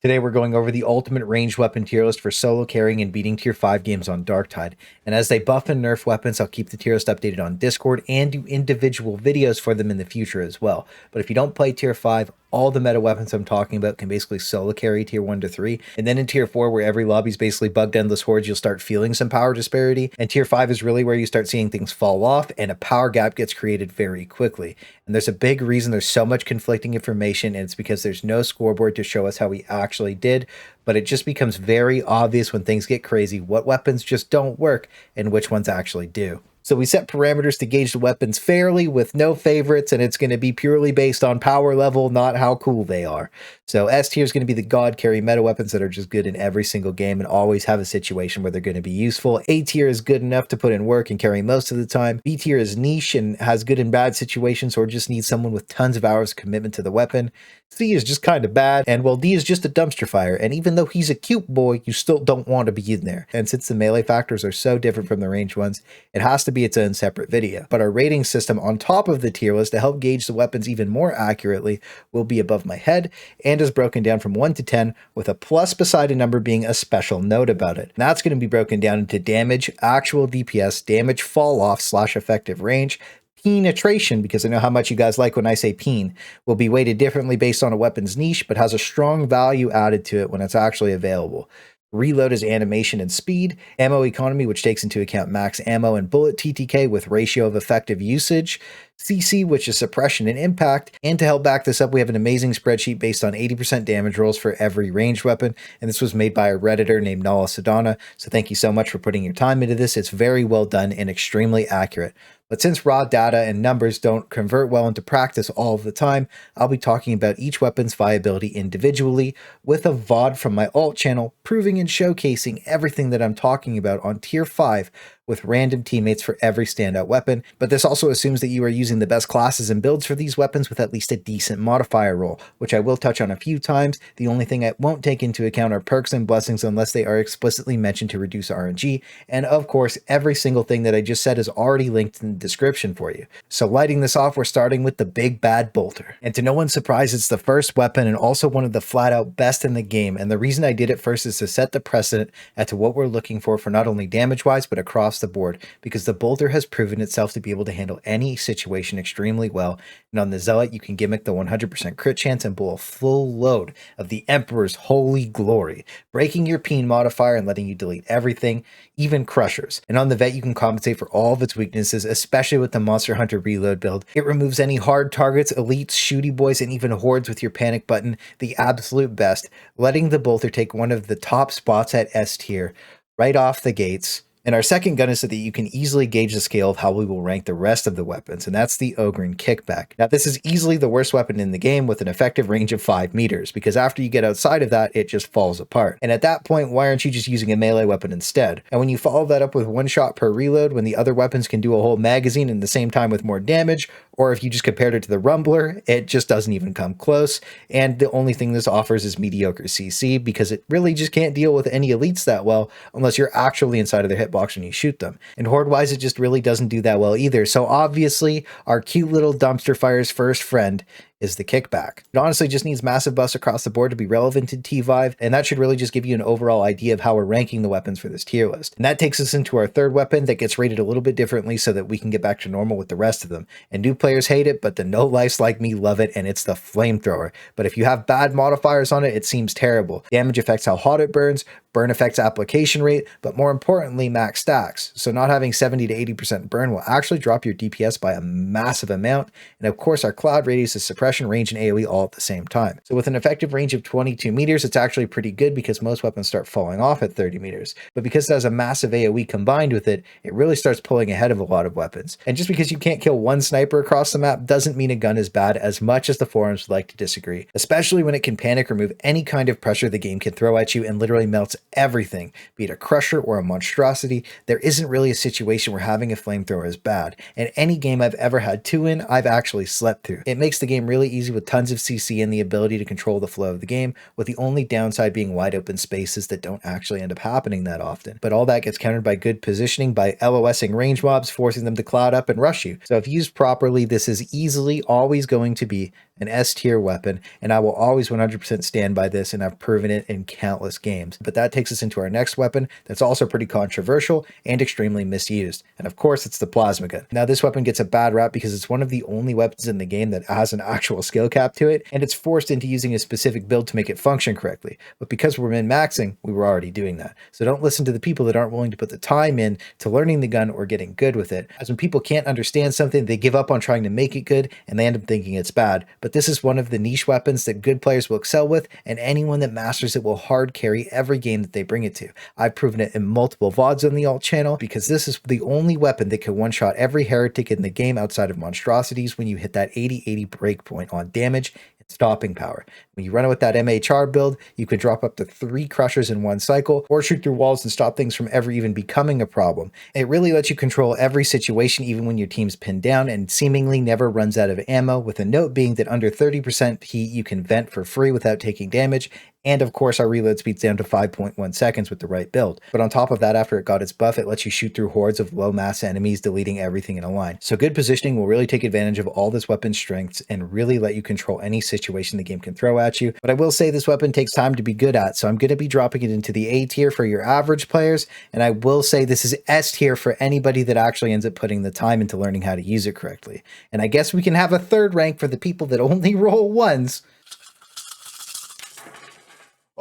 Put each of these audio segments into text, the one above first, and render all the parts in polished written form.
Today we're going over the ultimate ranged weapon tier list for solo carrying and beating tier 5 games on Darktide. And as they buff and nerf weapons, I'll keep the tier list updated on Discord and do individual videos for them in the future as well. But if you don't play tier 5, all the meta weapons I'm talking about can basically solo carry tier 1 to 3. And then in tier 4, where every lobby's basically bugged endless hordes, you'll start feeling some power disparity. And tier 5 is really where you start seeing things fall off and a power gap gets created very quickly. And there's a big reason there's so much conflicting information, and it's because there's no scoreboard to show us how we actually did. But it just becomes very obvious when things get crazy what weapons just don't work and which ones actually do. So we set parameters to gauge the weapons fairly with no favorites, and it's going to be purely based on power level, not how cool they are. So S tier is going to be the god carry meta weapons that are just good in every single game and always have a situation where they're going to be useful. A tier is good enough to put in work and carry most of the time. B tier is niche and has good and bad situations, or just needs someone with tons of hours of commitment to the weapon. C is just kind of bad, and well, D is just a dumpster fire, and even though he's a cute boy, you still don't want to be in there. And since the melee factors are so different from the ranged ones, it has to be its own separate video. But our rating system on top of the tier list to help gauge the weapons even more accurately will be above my head, and is broken down from 1 to 10, with a plus beside a number being a special note about it. And that's going to be broken down into damage, actual DPS, damage fall off / effective range, penetration, because I know how much you guys like when I say peen, will be weighted differently based on a weapon's niche, but has a strong value added to it when it's actually available. Reload is animation and speed, ammo economy, which takes into account max ammo and bullet TTK with ratio of effective usage, CC, which is suppression and impact. And to help back this up, we have an amazing spreadsheet based on 80% damage rolls for every ranged weapon, and this was made by a Redditor named Nala Sedana, so thank you so much for putting your time into this. It's very well done and extremely accurate. But since raw data and numbers don't convert well into practice all of the time, I'll be talking about each weapon's viability individually, with a VOD from my alt channel proving and showcasing everything that I'm talking about on tier 5 with random teammates for every standout weapon. But this also assumes that you are using the best classes and builds for these weapons with at least a decent modifier roll, which I will touch on a few times. The only thing I won't take into account are perks and blessings unless they are explicitly mentioned to reduce RNG. And of course, every single thing that I just said is already linked in the description for you. So lighting this off, we're starting with the big bad bolter. And to no one's surprise, it's the first weapon and also one of the flat out best in the game. And the reason I did it first is to set the precedent as to what we're looking for not only damage wise, but across the board, because the bolter has proven itself to be able to handle any situation extremely well. And on the Zealot, you can gimmick the 100% crit chance and pull a full load of the Emperor's holy glory, breaking your peen modifier and letting you delete everything, even crushers. And on the Vet, you can compensate for all of its weaknesses, especially with the Monster Hunter reload build. It removes any hard targets, elites, shooty boys, and even hordes with your panic button, the absolute best, letting the bolter take one of the top spots at S tier right off the gates. And our second gun is so that you can easily gauge the scale of how we will rank the rest of the weapons, and that's the Ogryn Kickback. Now, this is easily the worst weapon in the game with an effective range of 5 meters, because after you get outside of that, it just falls apart. And at that point, why aren't you just using a melee weapon instead? And when you follow that up with 1 shot per reload, when the other weapons can do a whole magazine in the same time with more damage, or if you just compared it to the Rumbler, it just doesn't even come close. And the only thing this offers is mediocre CC, because it really just can't deal with any elites that well unless you're actually inside of their hitbox when you shoot them. And horde-wise, it just really doesn't do that well either. So obviously, our cute little dumpster fire's first friend is the Kickback. It honestly just needs massive buffs across the board to be relevant in T5, and that should really just give you an overall idea of how we're ranking the weapons for this tier list. And that takes us into our third weapon that gets rated a little bit differently so that we can get back to normal with the rest of them. And new players hate it, but the no-lifes like me love it, and it's the Flamethrower. But if you have bad modifiers on it, it seems terrible. Damage affects how hot it burns, burn affects application rate, but more importantly, max stacks. So not having 70 to 80% burn will actually drop your DPS by a massive amount. And of course, our cloud radius is suppression, range, and AoE all at the same time. So with an effective range of 22 meters, it's actually pretty good because most weapons start falling off at 30 meters. But because it has a massive AoE combined with it, it really starts pulling ahead of a lot of weapons. And just because you can't kill one sniper across the map doesn't mean a gun is bad, as much as the forums would like to disagree, especially when it can panic remove any kind of pressure the game can throw at you and literally melts everything, be it a crusher or a monstrosity. There isn't really a situation where having a flamethrower is bad, and any game I've ever had 2 in, I've actually slept through. It makes the game really easy with tons of CC and the ability to control the flow of the game, with the only downside being wide open spaces that don't actually end up happening that often. But all that gets countered by good positioning by LOSing range mobs, forcing them to cloud up and rush you. So if used properly, this is easily always going to be an S tier weapon, and I will always 100% stand by this, and I've proven it in countless games. But that takes us into our next weapon that's also pretty controversial and extremely misused, and of course it's the plasma gun. Now this weapon gets a bad rap because it's one of the only weapons in the game that has an actual skill cap to it, and it's forced into using a specific build to make it function correctly. But because we're min-maxing, we were already doing that. So don't listen to the people that aren't willing to put the time in to learning the gun or getting good with it, as when people can't understand something, they give up on trying to make it good and they end up thinking it's bad. But this is one of the niche weapons that good players will excel with, and anyone that masters it will hard carry every game that they bring it to. I've proven it in multiple VODs on the alt channel, because this is the only weapon that can one-shot every heretic in the game outside of monstrosities when you hit that 80-80 breakpoint on damage and stopping power. When you run it with that MHR build, you could drop up to 3 crushers in one cycle, or shoot through walls and stop things from ever even becoming a problem. It really lets you control every situation even when your team's pinned down, and seemingly never runs out of ammo, with a note being that under 30% heat you can vent for free without taking damage, and of course our reload speed's down to 5.1 seconds with the right build. But on top of that, after it got its buff, it lets you shoot through hordes of low mass enemies, deleting everything in a line. So good positioning will really take advantage of all this weapon's strengths and really let you control any situation the game can throw at you. But I will say this weapon takes time to be good at, so I'm going to be dropping it into the A tier for your average players, and I will say this is S tier for anybody that actually ends up putting the time into learning how to use it correctly. And I guess we can have a third rank for the people that only roll ones.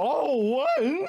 Oh, what? Oh,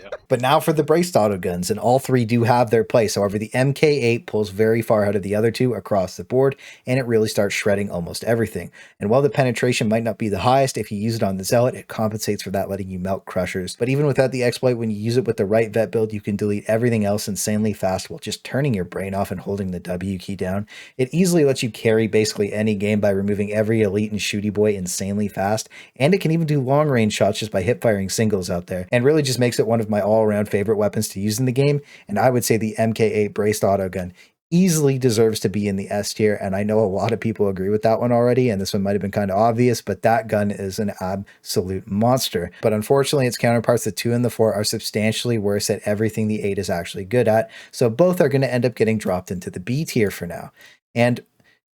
yeah. But now for the braced autoguns, and all 3 do have their place. However, the MK8 pulls very far ahead of the other 2 across the board, and it really starts shredding almost everything. And while the penetration might not be the highest, if you use it on the Zealot, it compensates for that, letting you melt crushers. But even without the exploit, when you use it with the right vet build, you can delete everything else insanely fast while just turning your brain off and holding the W key down. It easily lets you carry basically any game by removing every elite and shooty boy insanely fast, and it can even do long range shots just by hip firing singles out there, and really just makes it one of my all-around favorite weapons to use in the game. And I would say the MK8 braced autogun easily deserves to be in the S tier, and I know a lot of people agree with that one already, and this one might have been kind of obvious, but that gun is an absolute monster. But unfortunately, its counterparts, the 2 and the 4, are substantially worse at everything the 8 is actually good at, so both are going to end up getting dropped into the B tier for now. And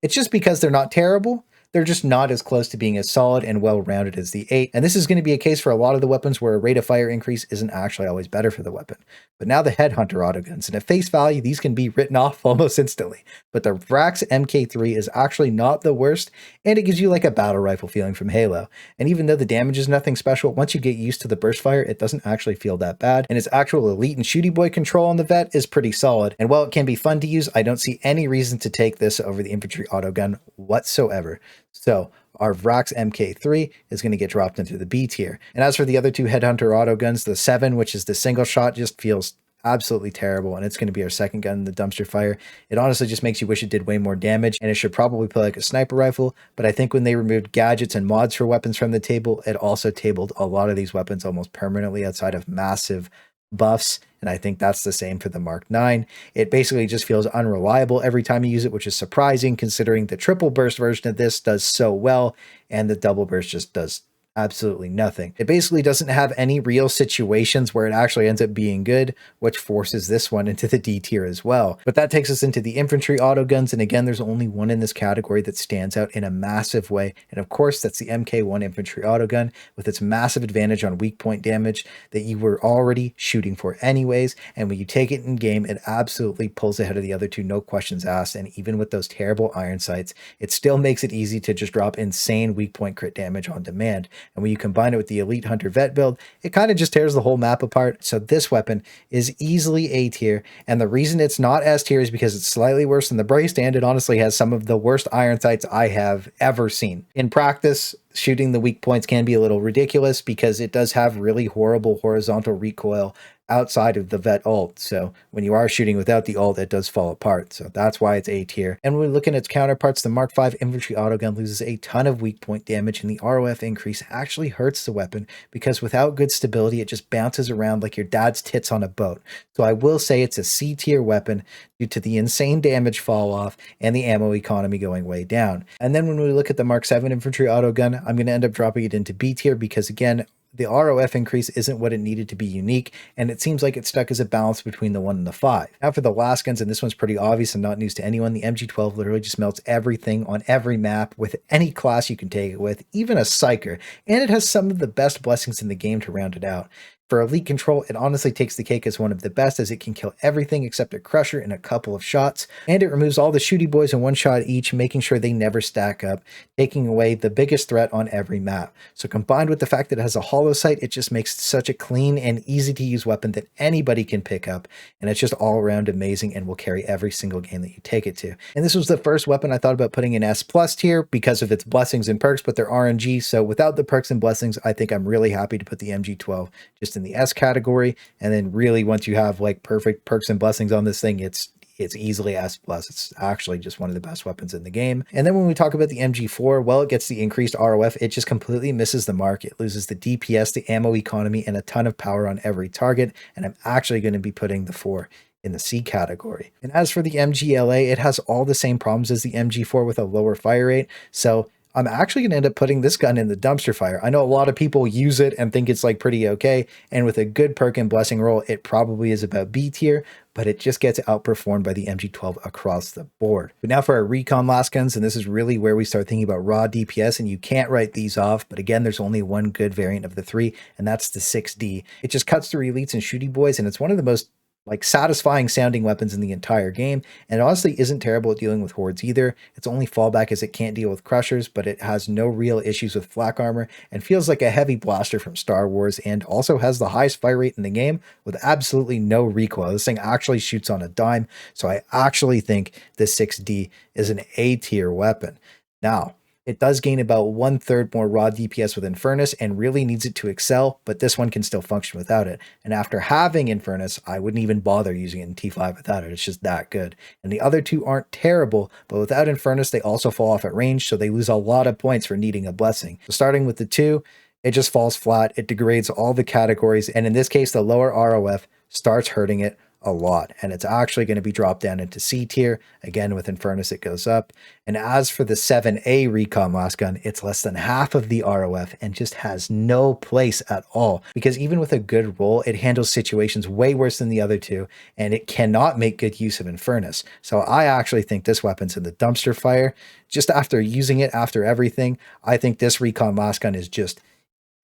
it's just because they're not terrible. They're just not as close to being as solid and well-rounded as the 8, and this is going to be a case for a lot of the weapons where a rate of fire increase isn't actually always better for the weapon. But now the Headhunter Autoguns, and at face value, these can be written off almost instantly. But the Vrax MK3 is actually not the worst, and it gives you like a battle rifle feeling from Halo. And even though the damage is nothing special, once you get used to the burst fire, it doesn't actually feel that bad, and its actual elite and shooty boy control on the vet is pretty solid. And while it can be fun to use, I don't see any reason to take this over the Infantry Autogun whatsoever. So our Vrax MK3 is going to get dropped into the B tier. And as for the other 2 Headhunter Autoguns, the 7, which is the single shot, just feels absolutely terrible, and it's going to be our second gun in the dumpster fire. It honestly just makes you wish it did way more damage, and it should probably play like a sniper rifle, but I think when they removed gadgets and mods for weapons from the table, it also tabled a lot of these weapons almost permanently outside of massive buffs, and I think that's the same for the Mark 9. It basically just feels unreliable every time you use it, which is surprising considering the triple burst version of this does so well, and the double burst just does absolutely nothing. It basically doesn't have any real situations where it actually ends up being good, which forces this one into the D tier as well. But that takes us into the Infantry Autoguns, and again, there's only one in this category that stands out in a massive way, and of course that's the MK1 Infantry Autogun, with its massive advantage on weak point damage that you were already shooting for anyways, and when you take it in game, it absolutely pulls ahead of the other 2, no questions asked. And even with those terrible iron sights, it still makes it easy to just drop insane weak point crit damage on demand. And when you combine it with the Elite Hunter Vet build, it kind of just tears the whole map apart. So this weapon is easily A tier, and the reason it's not S tier is because it's slightly worse than the braced, and it honestly has some of the worst iron sights I have ever seen. In practice, shooting the weak points can be a little ridiculous because it does have really horrible horizontal recoil outside of the vet ult. So when you are shooting without the ult, it does fall apart. So that's why it's A tier. And when we look at its counterparts, the Mark 5 Infantry Autogun loses a ton of weak point damage, and the ROF increase actually hurts the weapon because without good stability, it just bounces around like your dad's tits on a boat. So I will say it's a C tier weapon due to the insane damage fall off and the ammo economy going way down. And then when we look at the Mark 7 Infantry Autogun, I'm going to end up dropping it into B tier because again, The ROF increase isn't what it needed to be unique, and it seems like it's stuck as a balance between the 1 and the 5. Now for the Lasguns, and this one's pretty obvious and not news to anyone, the MG12 literally just melts everything on every map with any class you can take it with, even a Psyker, and it has some of the best blessings in the game to round it out. For elite control, it honestly takes the cake as one of the best, as it can kill everything except a crusher in a couple of shots, and it removes all the shooty boys in one shot each, making sure they never stack up, taking away the biggest threat on every map. So combined with the fact that it has a hollow sight, it just makes it such a clean and easy to use weapon that anybody can pick up, and it's just all around amazing and will carry every single game that you take it to. And this was the first weapon I thought about putting in S+ tier because of its blessings and perks, but they're RNG, so without the perks and blessings, I think I'm really happy to put the MG12 just in the S category. And then really once you have like perfect perks and blessings on this thing, it's easily S+. It's actually just one of the best weapons in the game. And then when we talk about the MG4, well, it gets the increased ROF. It just completely misses the mark. It loses the DPS, the ammo economy, and a ton of power on every target. And I'm actually going to be putting the 4 in the C category. And as for the MGLA, it has all the same problems as the MG4 with a lower fire rate. So I'm actually going to end up putting this gun in the dumpster fire. I know a lot of people use it and think it's like pretty okay. And with a good perk and blessing roll, it probably is about B tier, but it just gets outperformed by the MG12 across the board. But now for our Recon Lasguns, and this is really where we start thinking about raw DPS, and you can't write these off, but again, there's only one good variant of the 3, and that's the 6D. It just cuts through elites and shooty boys, and it's one of the most like satisfying sounding weapons in the entire game, and it honestly isn't terrible at dealing with hordes either. Its only fallback is it can't deal with crushers, but it has no real issues with flak armor and feels like a heavy blaster from Star Wars, and also has the highest fire rate in the game with absolutely no recoil. This thing actually shoots on a dime, so I actually think this 6D is an A tier weapon. Now, it does gain about 1/3 more raw DPS with Infernus and really needs it to excel, but this one can still function without it. And after having Infernus, I wouldn't even bother using it in T5 without it. It's just that good. And the other two aren't terrible, but without Infernus, they also fall off at range, so they lose a lot of points for needing a blessing. So starting with the 2, it just falls flat. It degrades all the categories, and in this case, the lower ROF starts hurting it a lot, and it's actually going to be dropped down into C tier. Again, with Infernus it goes up. And as for the 7A Recon Lasgun, it's less than half of the ROF and just has no place at all, because even with a good roll, it handles situations way worse than the other two, and it cannot make good use of Infernus. So I actually think this weapon's in the dumpster fire. Just after using it, after everything, I think this Recon Lasgun is just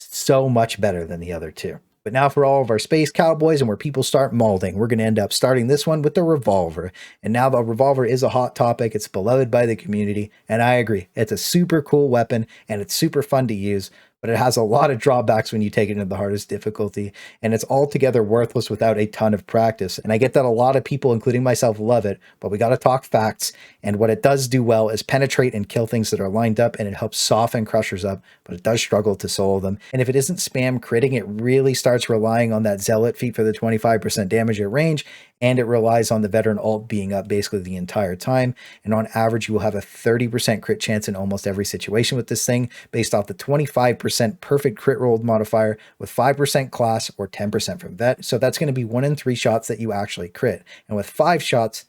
so much better than the other two. But now for all of our space cowboys and where people start molding, we're going to end up starting this one with the Revolver. And now the Revolver is a hot topic. It's beloved by the community. And I agree. It's a super cool weapon and it's super fun to use, but it has a lot of drawbacks when you take it into the hardest difficulty, and it's altogether worthless without a ton of practice. And I get that a lot of people, including myself, love it, but we got to talk facts. And what it does do well is penetrate and kill things that are lined up, and it helps soften crushers up, but it does struggle to solo them. And if it isn't spam critting, it really starts relying on that Zealot feat for the 25% damage at range, and it relies on the veteran ult being up basically the entire time. And on average, you will have a 30% crit chance in almost every situation with this thing, based off the 25% perfect crit rolled modifier with 5% class or 10% from vet. So that's going to be 1 in 3 shots that you actually crit. And with 5 shots,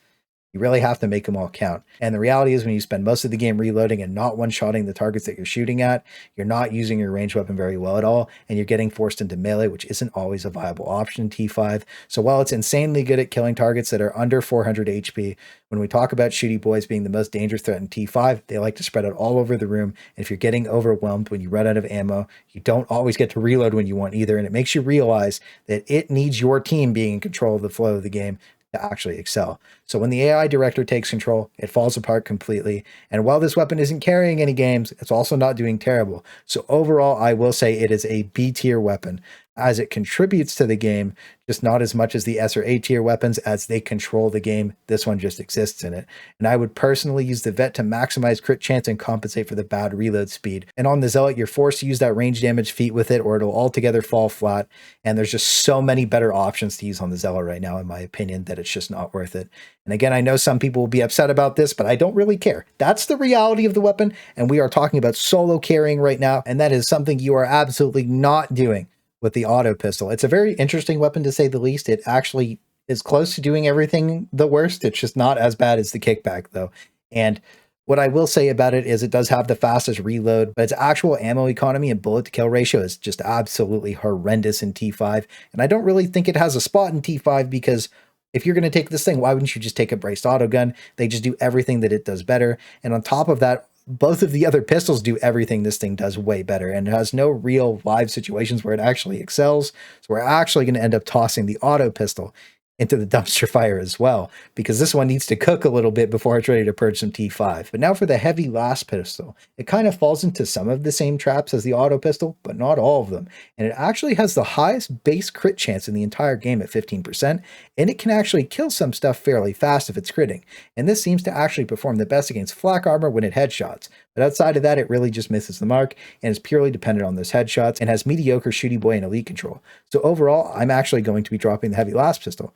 you really have to make them all count. And the reality is, when you spend most of the game reloading and not one-shotting the targets that you're shooting at, you're not using your ranged weapon very well at all, and you're getting forced into melee, which isn't always a viable option in T5. So while it's insanely good at killing targets that are under 400 HP, when we talk about shooty boys being the most dangerous threat in T5, they like to spread out all over the room. And if you're getting overwhelmed when you run out of ammo, you don't always get to reload when you want either. And it makes you realize that it needs your team being in control of the flow of the game to actually excel. So when the AI director takes control, it falls apart completely. And while this weapon isn't carrying any games, it's also not doing terrible. So overall, I will say it is a B tier weapon, as it contributes to the game, just not as much as the S or A tier weapons, as they control the game. This one just exists in it. And I would personally use the vet to maximize crit chance and compensate for the bad reload speed. And on the Zealot, you're forced to use that range damage feat with it, or it'll altogether fall flat. And there's just so many better options to use on the Zealot right now, in my opinion, that it's just not worth it. And again, I know some people will be upset about this, but I don't really care. That's the reality of the weapon. And we are talking about solo carrying right now. And that is something you are absolutely not doing with the Autopistol. It's a very interesting weapon, to say the least. It actually is close to doing everything the worst. It's just not as bad as the Kickback, though. And What I will say about it is it does have the fastest reload, but its actual ammo economy and bullet to kill ratio is just absolutely horrendous in T5. And I don't really think it has a spot in T5 because if you're going to take this thing, why wouldn't you just take a braced autogun? They just do everything that it does better. And on top of that, both of the other pistols do everything this thing does way better, and it has no real live situations where it actually excels. So we're actually going to end up tossing the Autopistol into the dumpster fire as well, because this one needs to cook a little bit before it's ready to purge some T5. But now for the heavy Laspistol, it kind of falls into some of the same traps as the Autopistol, but not all of them. And it actually has the highest base crit chance in the entire game at 15%, and it can actually kill some stuff fairly fast if it's critting. And this seems to actually perform the best against flak armor when it headshots. But outside of that, it really just misses the mark and is purely dependent on those headshots and has mediocre shooty boy and elite control. So overall, I'm actually going to be dropping the heavy Laspistol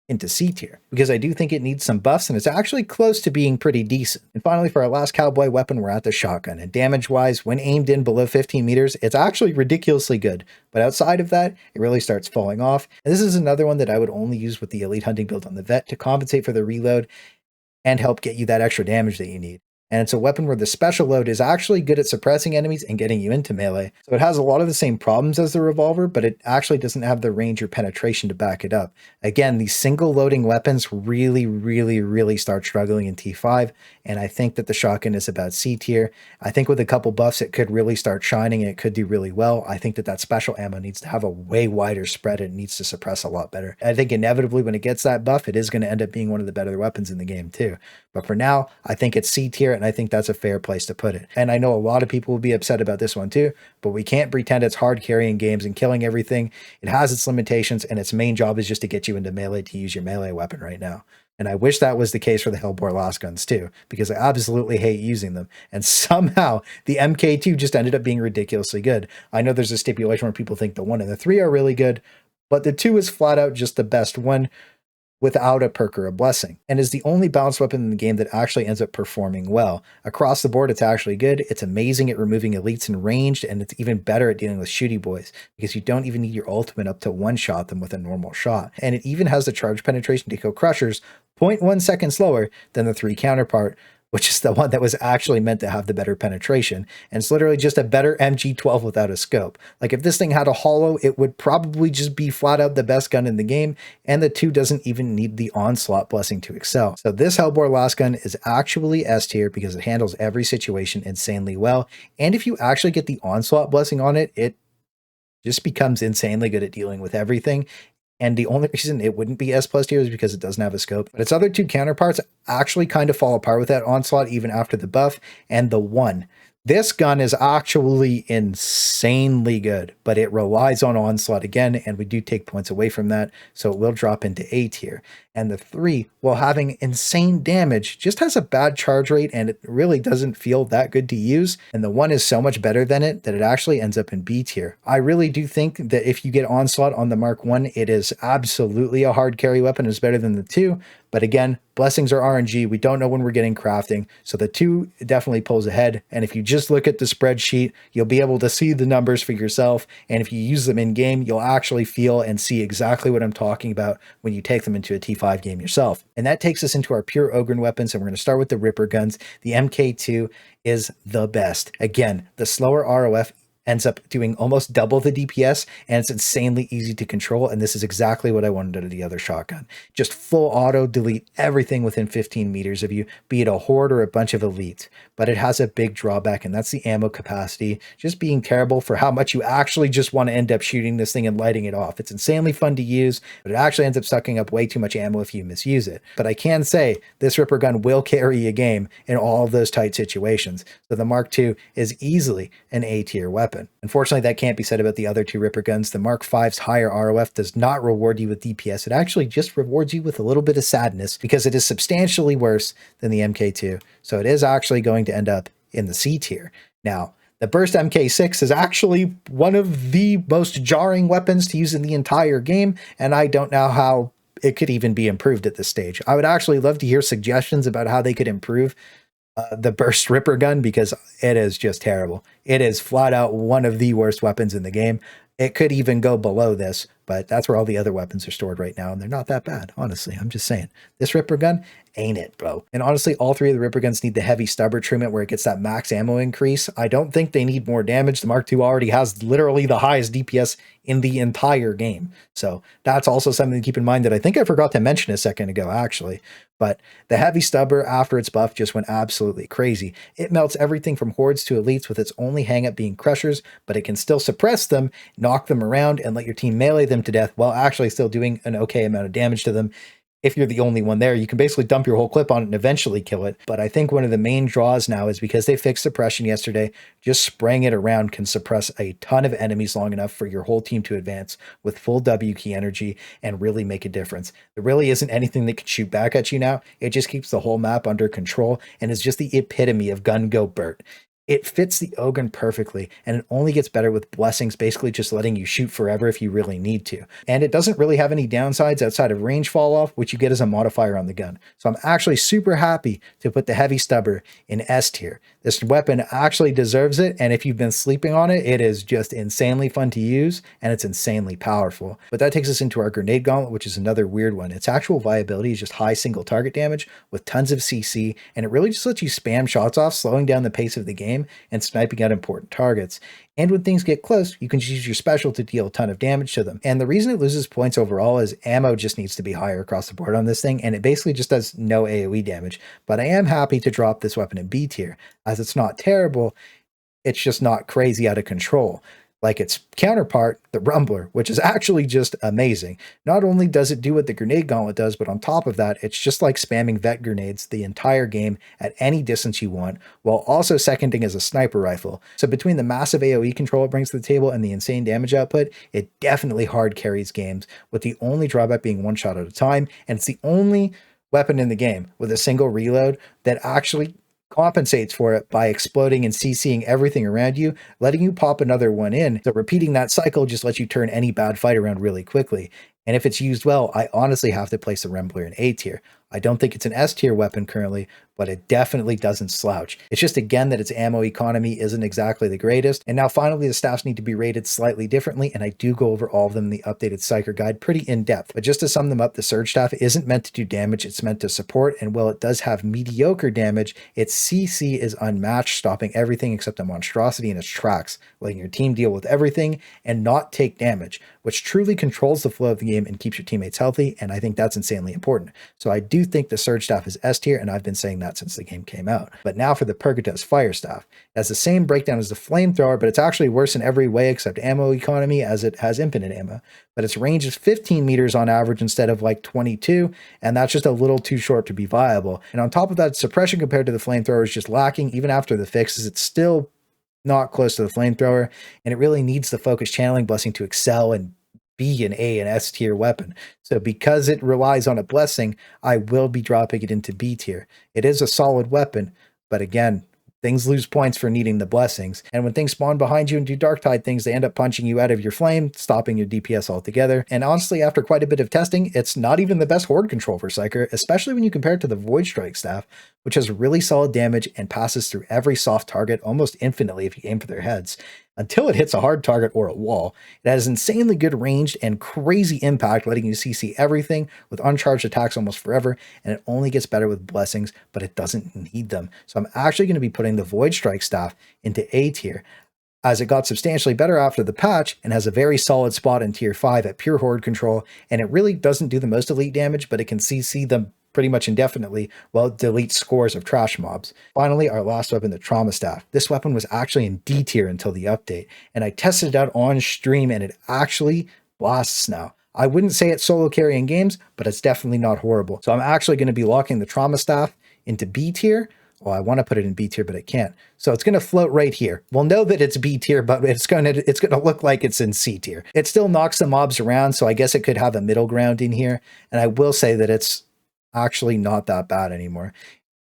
into C tier, because I do think it needs some buffs and it's actually close to being pretty decent. And finally, for our last cowboy weapon, we're at the shotgun. And damage-wise, when aimed in below 15 meters, it's actually ridiculously good. But outside of that, it really starts falling off. And this is another one that I would only use with the elite hunting build on the vet to compensate for the reload and help get you that extra damage that you need. And it's a weapon where the special load is actually good at suppressing enemies and getting you into melee. So it has a lot of the same problems as the revolver, but it actually doesn't have the range or penetration to back it up. Again, these single loading weapons really start struggling in T5, and I think that the shotgun is about C tier. I think with a couple buffs, it could really start shining and it could do really well. I think that that special ammo needs to have a way wider spread and it needs to suppress a lot better. I think inevitably when it gets that buff, it is going to end up being one of the better weapons in the game too. But for now, I think it's C tier, and I think that's a fair place to put it. And I know a lot of people will be upset about this one too, but we can't pretend it's hard carrying games and killing everything. It has its limitations, and its main job is just to get you into melee to use your melee weapon right now. And I wish that was the case for the Helbore Lasguns too, because I absolutely hate using them. And somehow the MK2 just ended up being ridiculously good. I know there's a stipulation where people think the 1 and the 3 are really good, but the 2 is flat out just the best one, without a perk or a blessing, and is the only balanced weapon in the game that actually ends up performing well. Across the board, it's actually good. It's amazing at removing elites and ranged, and it's even better at dealing with shooty boys, because you don't even need your ultimate up to one-shot them with a normal shot. And it even has the charge penetration to kill crushers 0.1 seconds slower than the 3 counterpart, which is the one that was actually meant to have the better penetration. And it's literally just a better MG12 without a scope. Like if this thing had a hollow, it would probably just be flat out the best gun in the game. And the 2 doesn't even need the onslaught blessing to excel. So this Helbore Lasgun is actually S tier because it handles every situation insanely well. And if you actually get the onslaught blessing on it, it just becomes insanely good at dealing with everything. And the only reason it wouldn't be S+ tier is because it doesn't have a scope. But its other 2 counterparts actually kind of fall apart with that onslaught even after the buff. And the 1. This gun is actually insanely good, but it relies on onslaught again, and we do take points away from that, so it will drop into A tier. And the 3, while having insane damage, just has a bad charge rate, and it really doesn't feel that good to use. And the 1 is so much better than it that it actually ends up in B tier. I really do think that if you get onslaught on the Mark 1, it is absolutely a hard carry weapon. It's better than the 2. But again, blessings are RNG. We don't know when we're getting crafting. So the 2 definitely pulls ahead. And if you just look at the spreadsheet, you'll be able to see the numbers for yourself. And if you use them in game, you'll actually feel and see exactly what I'm talking about when you take them into a T5 game yourself. And that takes us into our pure Ogryn weapons. And we're going to start with the Ripperguns. The MK2 is the best. Again, the slower ROF ends up doing almost double the DPS, and it's insanely easy to control, and this is exactly what I wanted out of the other shotgun. Just full auto delete everything within 15 meters of you, be it a horde or a bunch of elites. But it has a big drawback, and that's the ammo capacity just being terrible for how much you actually just want to end up shooting this thing and lighting it off. It's insanely fun to use, but it actually ends up sucking up way too much ammo if you misuse it. But I can say this Rippergun will carry a game in all of those tight situations, so the Mark II is easily an A tier weapon. Unfortunately, that can't be said about the other 2 Ripperguns. The Mark V's higher ROF does not reward you with DPS. It actually just rewards you with a little bit of sadness because it is substantially worse than the MK2. So it is actually going to end up in the C tier. Now, the Burst MK6 is actually one of the most jarring weapons to use in the entire game, and I don't know how it could even be improved at this stage. I would actually love to hear suggestions about how they could improve the Burst Rippergun, because it is just terrible. It is flat out one of the worst weapons in the game. It could even go below this, but that's where all the other weapons are stored right now, and they're not that bad, honestly. I'm just saying. This Rippergun ain't it, bro. And honestly, all three of the Ripperguns need the heavy Stubber treatment where it gets that max ammo increase. I don't think they need more damage. The Mark II already has literally the highest DPS in the entire game. So that's also something to keep in mind that I think I forgot to mention a second ago, actually. But the heavy Stubber, after its buff, just went absolutely crazy. It melts everything from hordes to elites, with its only hangup being crushers, but it can still suppress them, knock them around, and let your team melee them to death while actually still doing an okay amount of damage to them. If you're the only one there, you can basically dump your whole clip on it and eventually kill it. But I think one of the main draws now is because they fixed suppression yesterday, just spraying it around can suppress a ton of enemies long enough for your whole team to advance with full W key energy and really make a difference. There really isn't anything that can shoot back at you now. It just keeps the whole map under control and is just the epitome of gun go Bert. It fits the Ogryn perfectly, and it only gets better with blessings, basically just letting you shoot forever if you really need to. And it doesn't really have any downsides outside of range fall off, which you get as a modifier on the gun. So I'm actually super happy to put the heavy Stubber in S tier. This weapon actually deserves it, and if you've been sleeping on it, it is just insanely fun to use, and it's insanely powerful. But that takes us into our Grenade Gauntlet, which is another weird one. Its actual viability is just high single target damage with tons of CC, and it really just lets you spam shots off, slowing down the pace of the game and sniping out important targets. And when things get close, you can just use your special to deal a ton of damage to them. And the reason it loses points overall is ammo just needs to be higher across the board on this thing, and it basically just does no AoE damage. But I am happy to drop this weapon in B tier, as it's not terrible, it's just not crazy out of control like its counterpart, the Rumbler, which is actually just amazing. Not only does it do what the Grenade Gauntlet does, but on top of that, it's just like spamming vet grenades the entire game at any distance you want, while also seconding as a sniper rifle. So between the massive AoE control it brings to the table and the insane damage output, it definitely hard carries games, with the only drawback being one shot at a time, and it's the only weapon in the game with a single reload that actually compensates for it by exploding and CCing everything around you, letting you pop another one in. So repeating that cycle just lets you turn any bad fight around really quickly. And if it's used well, I honestly have to place the Rumbler in A tier. I don't think it's an S tier weapon currently, but it definitely doesn't slouch. It's just again that its ammo economy isn't exactly the greatest. And now finally the staffs need to be rated slightly differently, and I do go over all of them in the updated Psyker guide pretty in depth. But just to sum them up, the Surge Staff isn't meant to do damage, it's meant to support, and while it does have mediocre damage, its CC is unmatched, stopping everything except a monstrosity in its tracks, letting your team deal with everything and not take damage, which truly controls the flow of the game and keeps your teammates healthy, and I think that's insanely important. So I do think the Surge Staff is S tier, and I've been saying that since the game came out. But now for the Purgatus Fire Staff. It has the same breakdown as the Flamethrower, but it's actually worse in every way except ammo economy, as it has infinite ammo. But its range is 15 meters on average instead of like 22, and that's just a little too short to be viable. And on top of that, suppression compared to the Flamethrower is just lacking. Even after the fixes, it's still not close to the Flamethrower, and it really needs the focus channeling blessing to excel and be an A and S tier weapon. So because it relies on a blessing, I will be dropping it into B tier. It is a solid weapon, but again, things lose points for needing the blessings. And when things spawn behind you and do Darktide things, they end up punching you out of your flame, stopping your DPS altogether. And honestly, after quite a bit of testing, it's not even the best horde control for Psyker, especially when you compare it to the Voidstrike Staff, which has really solid damage and passes through every soft target almost infinitely if you aim for their heads, until it hits a hard target or a wall. It has insanely good ranged and crazy impact, letting you CC everything with uncharged attacks almost forever, and it only gets better with blessings, but it doesn't need them. So I'm actually going to be putting the Voidstrike Staff into A tier, as it got substantially better after the patch and has a very solid spot in tier 5 at pure horde control, and it really doesn't do the most elite damage, but it can CC them pretty much indefinitely while it deletes scores of trash mobs. Finally, our last weapon, the Trauma Staff. This weapon was actually in D tier until the update, and I tested it out on stream and it actually blasts now. I wouldn't say it's solo carrying games, but it's definitely not horrible. So I'm actually going to be locking the Trauma Staff into B tier. Well, I want to put it in B tier, but I can't. So it's going to float right here. We'll know that it's B tier, but it's going to look like it's in C tier. It still knocks the mobs around, so I guess it could have a middle ground in here. And I will say that it's actually not that bad anymore.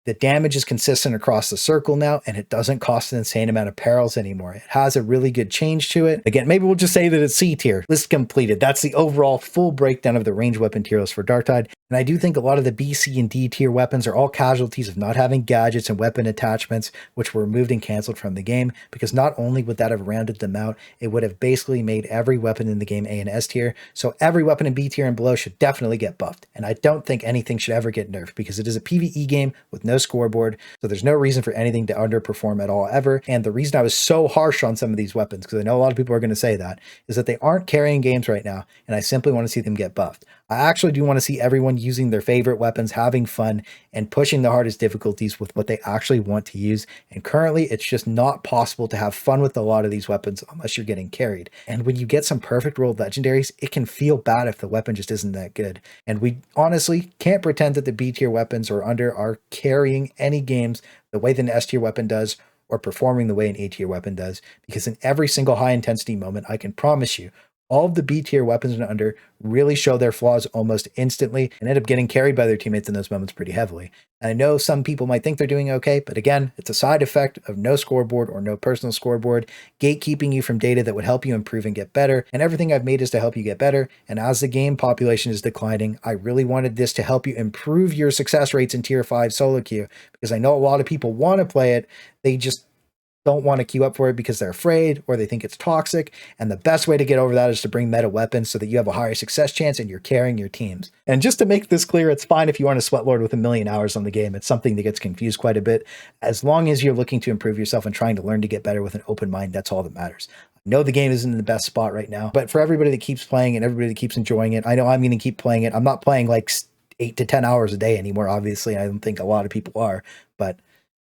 The damage is consistent across the circle now, and it doesn't cost an insane amount of perils anymore. It has a really good change to it. Again, maybe we'll just say that it's C tier. List completed. That's the overall full breakdown of the ranged weapon tier list for Darktide. And I do think a lot of the B, C, and D tier weapons are all casualties of not having gadgets and weapon attachments, which were removed and canceled from the game, because not only would that have rounded them out, it would have basically made every weapon in the game A and S tier. So every weapon in B tier and below should definitely get buffed. And I don't think anything should ever get nerfed, because it is a PvE game with no scoreboard, so there's no reason for anything to underperform at all ever. And the reason I was so harsh on some of these weapons, because I know a lot of people are going to say that, is that they aren't carrying games right now, and I simply want to see them get buffed. I actually do want to see everyone using their favorite weapons, having fun, and pushing the hardest difficulties with what they actually want to use. And currently, it's just not possible to have fun with a lot of these weapons unless you're getting carried. And when you get some perfect rolled legendaries, it can feel bad if the weapon just isn't that good. And we honestly can't pretend that the B tier weapons or under are carrying any games the way that an S tier weapon does, or performing the way an A tier weapon does, because in every single high intensity moment, I can promise you, all of the B tier weapons and under really show their flaws almost instantly and end up getting carried by their teammates in those moments pretty heavily. And I know some people might think they're doing okay, but again, it's a side effect of no scoreboard or no personal scoreboard, gatekeeping you from data that would help you improve and get better. And everything I've made is to help you get better. And as the game population is declining, I really wanted this to help you improve your success rates in tier 5 solo queue, because I know a lot of people want to play it. They just don't want to queue up for it because they're afraid or they think it's toxic. And the best way to get over that is to bring meta weapons so that you have a higher success chance and you're carrying your teams. And just to make this clear, it's fine if you aren't a sweat lord with 1 million hours on the game. It's something that gets confused quite a bit. As long as you're looking to improve yourself and trying to learn to get better with an open mind, that's all that matters. I know the game isn't in the best spot right now, but for everybody that keeps playing and everybody that keeps enjoying it, I know I'm going to keep playing it. I'm not playing like 8 to 10 hours a day anymore, obviously. I don't think a lot of people are, but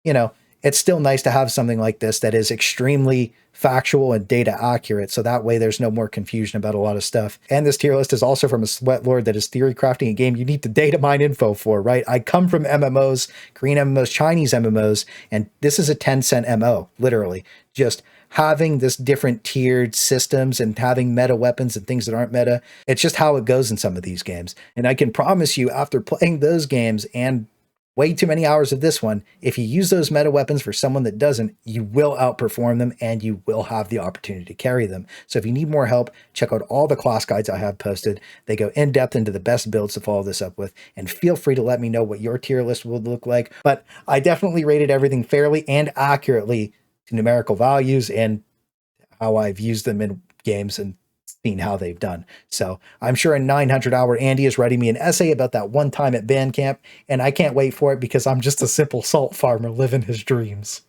you know, it's still nice to have something like this that is extremely factual and data accurate, so that way there's no more confusion about a lot of stuff. And this tier list is also from a sweat lord that is theory crafting a game you need to data mine info for, right? I come from MMOs, Korean MMOs, Chinese MMOs, and this is a 10-cent MO, literally. Just having this different tiered systems and having meta weapons and things that aren't meta, it's just how it goes in some of these games. And I can promise you, after playing those games and way too many hours of this one, if you use those meta weapons for someone that doesn't, you will outperform them and you will have the opportunity to carry them. So if you need more help, check out all the class guides I have posted. They go in depth into the best builds to follow this up with, and feel free to let me know what your tier list would look like. But I definitely rated everything fairly and accurately to numerical values and how I've used them in games and seen how they've done. So I'm sure in 900 hour Andy is writing me an essay about that one time at band camp, and I can't wait for it because I'm just a simple salt farmer living his dreams.